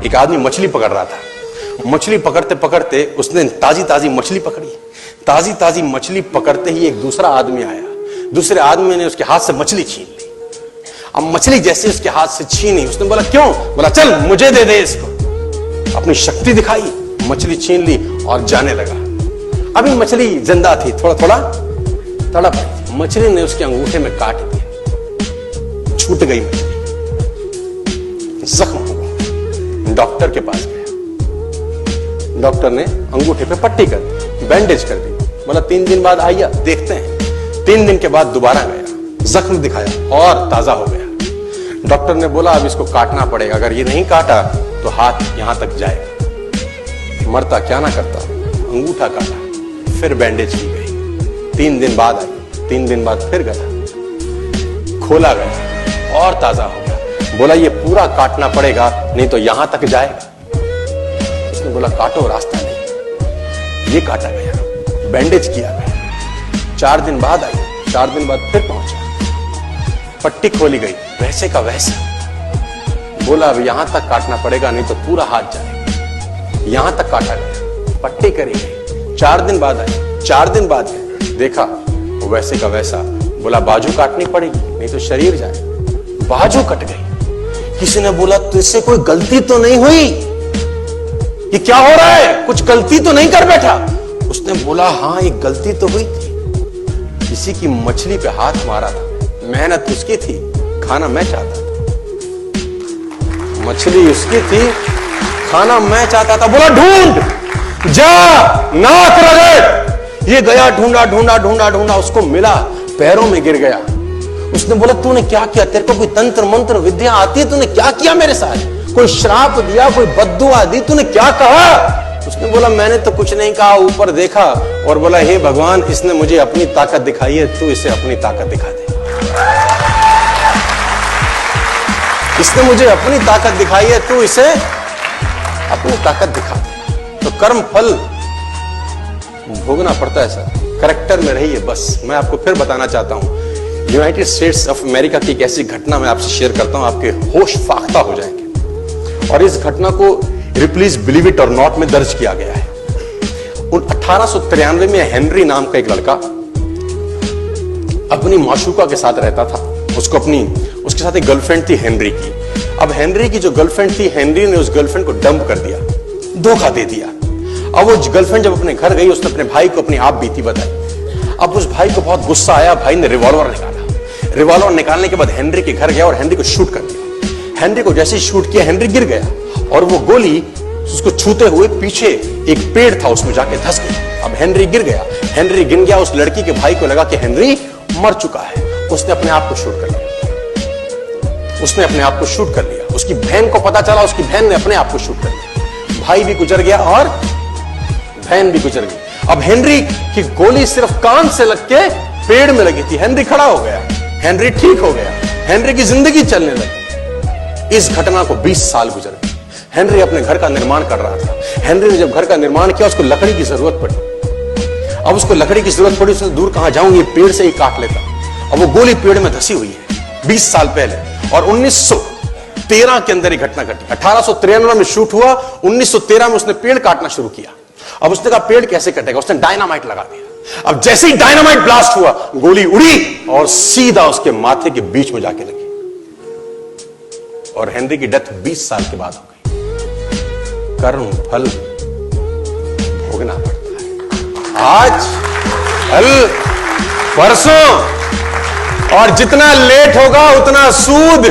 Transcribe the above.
एक आदमी मछली पकड़ रहा था। मछली पकड़ते पकड़ते उसने ताजी ताजी मछली पकड़ी। ताजी ताजी मछली पकड़ते ही एक दूसरा आदमी आया। दूसरे आदमी ने उसके हाथ से मछली छीन ली। अब मछली जैसे उसके हाथ से छीनी, उसने बोला क्यों? बोला चल मुझे दे दे इसको। अपनी शक्ति दिखाई, मछली छीन ली और जाने लगा। अभी मछली जिंदा थी, थोड़ा थोड़ा तड़प रही थी। मछली ने उसके अंगूठे में काट दिया, छूट गई मछली, जख्म हुआ। डॉक्टर के पास गया। डॉक्टर ने अंगूठे पे पट्टी कर दी, बैंडेज कर दी। बोला 3 दिन बाद आइए देखते हैं। 3 दिन के बाद दोबारा गया, जख्म दिखाया और ताजा हो गया। डॉक्टर ने बोला अब इसको काटना पड़ेगा, अगर ये नहीं काटा तो हाथ यहां तक जाएगा। मरता क्या ना करता, अंगूठा काटा, फिर बैंडेज की गई। 3 दिन बाद आई, 3 दिन बाद फिर गया, खोला गया और ताजा हो गया। बोला ये पूरा काटना पड़ेगा नहीं तो यहां तक जाएगा। उसने बोला काटो, रास्ता नहीं। ये काटा गया, बैंडेज किया गया। 4 दिन बाद आई, 4 दिन बाद फिर पहुंचा, पट्टी खोली गई, वैसे का वैसा। बोला अब यहां तक काटना पड़ेगा नहीं तो पूरा हाथ जाएगा। यहां तक काटा गया, पट्टी करी गई। 4 दिन बाद आई, 4 दिन बाद गए, देखा वैसे का वैसा। बोला बाजू काटनी पड़ेगी नहीं तो शरीर जाए। बाजू कट गई। किसी ने बोला तुझसे कोई गलती तो नहीं हुई? ये क्या हो रहा है? कुछ गलती तो नहीं कर बैठा? उसने बोला हाँ एक गलती तो हुई थी। किसी की मछली पे हाथ मारा था, मेहनत उसकी थी, खाना मैं चाहता था। मछली उसकी थी, खाना मैं चाहता था। बोला ढूंढ, जा, नाक रगड़। ये गया, ढूंढा ढूंढा ढूंढा ढूंढा, उसको मिला, पैरों में गिर गया। उसने बोला तूने क्या किया? तेरे को कोई तंत्र मंत्र विद्या आती है? तूने क्या किया मेरे साथ? कोई श्राप दिया, कोई बद्दुआ दी? तूने क्या कहा? उसने बोला मैंने तो कुछ नहीं कहा, ऊपर देखा और बोला हे भगवान, इसने मुझे अपनी ताकत दिखाई है, तू इसे अपनी ताकत दिखा दे। इसने मुझे अपनी ताकत दिखाई है, तू इसे अपनी ताकत दिखा दे। तो कर्म फल भोगना पड़ता है सर, करैक्टर में रहिए बस। मैं आपको फिर बताना चाहता हूं, यूनाइटेड स्टेट्स ऑफ अमेरिका की एक ऐसी घटना मैं आपसे शेयर करता हूं, आपके होश फाख्ता हो जाएंगे। और इस घटना को प्लीज बिलीव इट और नॉट में दर्ज किया गया है। 1893 में हेनरी नाम का एक लड़का अपनी माशूका के साथ रहता था। उसके साथ एक गर्लफ्रेंड थी हेनरी की। अब हेनरी की जो गर्लफ्रेंड थी, हेनरी ने उस गर्लफ्रेंड को डंप कर दिया, धोखा दे दिया। अब वो गर्लफ्रेंड जब अपने घर गई, उसने अपने भाई को अपनी आप बीती बताई। अब उस भाई को बहुत गुस्सा आया, भाई ने रिवॉल्वर निकाला। रिवॉल्वर निकालने के बाद हेनरी के घर गया और हेनरी को शूट कर दिया। हेनरी को जैसे ही शूट किया, हेनरी गिर गया और वो गोली उसको छूते हुए पीछे एक पेड़ था, उसमें जाके धंस गई। अब हेनरी गिर गया। हेनरी गिर गया, उस लड़की के भाई को लगा कि हेनरी मर चुका है। उसने अपने आप को शूट कर लिया। उसने अपने आप को शूट कर लिया। उसकी बहन को पता चला, उसकी बहन ने अपने आप को शूट कर लिया। भाई भी गुजर गया और बहन भी गुजर गई। अब हेनरी की गोली सिर्फ कान से लग के पेड़ में लगी थी। हेनरी खड़ा हो गया, हेनरी ठीक हो गया, हेनरी की जिंदगी चलने लगी। इस घटना को 20 साल गुजर गए। हेनरी अपने घर का निर्माण कर रहा था। हेनरी ने जब घर का निर्माण किया, उसको लकड़ी की जरूरत पड़ी। अब उसको लकड़ी की जरूरत पड़ी, उसने दूर कहां जाऊं, ये पेड़ से ही काट लेता। अब वो गोली पेड़ में धसी हुई है 20 साल पहले। और 1913 के अंदर ये घटना घटी। 1893 में शूट हुआ, 1913 में उसने पेड़ काटना शुरू किया। अब उसने कहा पेड़ कैसे कटेगा? उसने डायनामाइट लगा दिया। अब जैसे ही डायनामाइट ब्लास्ट हुआ, गोली उड़ी और सीधा उसके माथे के बीच में जाके लगी और हेनरी की डेथ 20 साल के बाद हो गई। कर्म फल भोगना पड़ता है, आज कल परसों, और जितना लेट होगा उतना सूद।